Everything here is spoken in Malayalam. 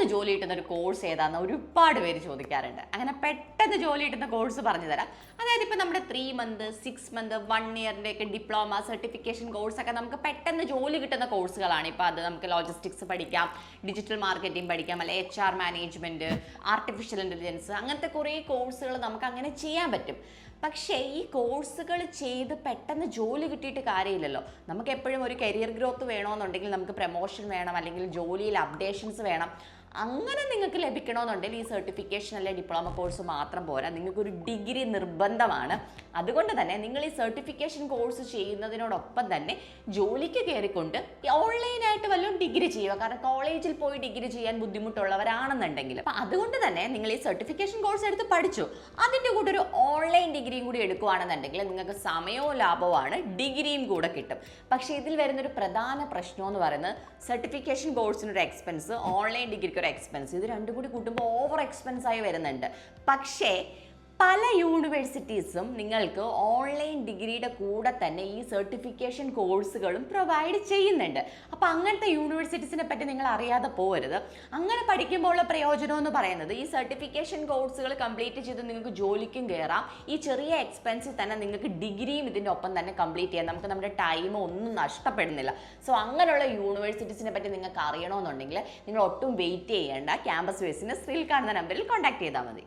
പെട്ടെന്ന് ജോലി കിട്ടുന്ന ഒരു കോഴ്സ് ഏതാണെന്ന് ഒരുപാട് പേര് ചോദിക്കാറുണ്ട്. അങ്ങനെ പെട്ടെന്ന് ജോലി കിട്ടുന്ന കോഴ്സ് പറഞ്ഞു തരാം. അതായത് ഇപ്പോൾ നമ്മുടെ 3 മന്ത് 6 മന്ത് 1 ഇയറിൻ്റെ ഒക്കെ ഡിപ്ലോമ സർട്ടിഫിക്കേഷൻ കോഴ്സൊക്കെ നമുക്ക് പെട്ടെന്ന് ജോലി കിട്ടുന്ന കോഴ്സുകളാണ്. ഇപ്പോൾ അത് നമുക്ക് ലോജിസ്റ്റിക്സ് പഠിക്കാം, ഡിജിറ്റൽ മാർക്കറ്റിംഗ് പഠിക്കാം, അല്ലെങ്കിൽ HR മാനേജ്മെൻറ്റ്, ആർട്ടിഫിഷ്യൽ ഇൻ്റലിജൻസ്, അങ്ങനത്തെ കുറേ കോഴ്സുകൾ നമുക്ക് അങ്ങനെ ചെയ്യാൻ പറ്റും. പക്ഷേ ഈ കോഴ്സുകൾ ചെയ്ത് പെട്ടെന്ന് ജോലി കിട്ടിയിട്ട് കാര്യമില്ലല്ലോ. നമുക്ക് എപ്പോഴും ഒരു കരിയർ ഗ്രോത്ത് വേണമെന്നുണ്ടെങ്കിൽ നമുക്ക് പ്രൊമോഷൻ വേണം, അല്ലെങ്കിൽ ജോലിയിൽ അപ്ഡേഷൻസ് വേണം. അങ്ങനെ നിങ്ങൾക്ക് ലഭിക്കണമെന്നുണ്ടെങ്കിൽ ഈ സർട്ടിഫിക്കേഷൻ അല്ലെങ്കിൽ ഡിപ്ലോമ കോഴ്സ് മാത്രം പോരാ, നിങ്ങൾക്കൊരു ഡിഗ്രി നിർബന്ധമാണ്. അതുകൊണ്ട് തന്നെ നിങ്ങൾ ഈ സർട്ടിഫിക്കേഷൻ കോഴ്സ് ചെയ്യുന്നതിനോടൊപ്പം തന്നെ ജോലിക്ക് കയറിക്കൊണ്ട് ഓൺലൈനായിട്ട് വല്ലതും ഡിഗ്രി ചെയ്യുക. കാരണം കോളേജിൽ പോയി ഡിഗ്രി ചെയ്യാൻ ബുദ്ധിമുട്ടുള്ളവരാണെന്നുണ്ടെങ്കിൽ അപ്പം അതുകൊണ്ട് തന്നെ നിങ്ങൾ ഈ സർട്ടിഫിക്കേഷൻ കോഴ്സ് എടുത്ത് പഠിച്ചു, അതിൻ്റെ കൂടെ ഒരു ഓൺലൈൻ ഡിഗ്രിയും കൂടി എടുക്കുകയാണെന്നുണ്ടെങ്കിൽ നിങ്ങൾക്ക് സമയവും ലാഭവുമാണ്, ഡിഗ്രിയും കൂടെ കിട്ടും. പക്ഷേ ഇതിൽ വരുന്നൊരു പ്രധാന പ്രശ്നം എന്ന് പറയുന്നത് സർട്ടിഫിക്കേഷൻ കോഴ്സിനൊരു എക്സ്പെൻസ്, ഓൺലൈൻ ഡിഗ്രിക്ക് ഒരു എക്സ്പെൻസ്, ഇത് രണ്ടും കൂടി കൂട്ടുമ്പോൾ ഓവർ എക്സ്പെൻസ് ആയി വരുന്നുണ്ട്. പക്ഷേ പല യൂണിവേഴ്സിറ്റീസും നിങ്ങൾക്ക് ഓൺലൈൻ ഡിഗ്രിയുടെ കൂടെ തന്നെ ഈ സർട്ടിഫിക്കേഷൻ കോഴ്സുകളും പ്രൊവൈഡ് ചെയ്യുന്നുണ്ട്. അപ്പോൾ അങ്ങനത്തെ യൂണിവേഴ്സിറ്റീസിനെ പറ്റി നിങ്ങൾ അറിയാതെ പോകരുത്. അങ്ങനെ പഠിക്കുമ്പോഴുള്ള പ്രയോജനം എന്ന് പറയുന്നത് ഈ സർട്ടിഫിക്കേഷൻ കോഴ്സുകൾ കംപ്ലീറ്റ് ചെയ്ത് നിങ്ങൾക്ക് ജോലിക്കും കയറാം. ഈ ചെറിയ എക്സ്പെൻസിൽ തന്നെ നിങ്ങൾക്ക് ഡിഗ്രിയും ഇതിൻ്റെ ഒപ്പം തന്നെ കംപ്ലീറ്റ് ചെയ്യാം. നമുക്ക് നമ്മുടെ ടൈം ഒന്നും നഷ്ടപ്പെടുന്നില്ല. സോ അങ്ങനെയുള്ള യൂണിവേഴ്സിറ്റീസിനെ പറ്റി നിങ്ങൾക്ക് അറിയണമെന്നുണ്ടെങ്കിൽ നിങ്ങൾ ഒട്ടും വെയിറ്റ് ചെയ്യേണ്ട, ക്യാമ്പസ് ബേസിന് സ്ക്രീനിൽ കാണുന്ന നമ്പറിൽ കോൺടാക്ട് ചെയ്താൽ മതി.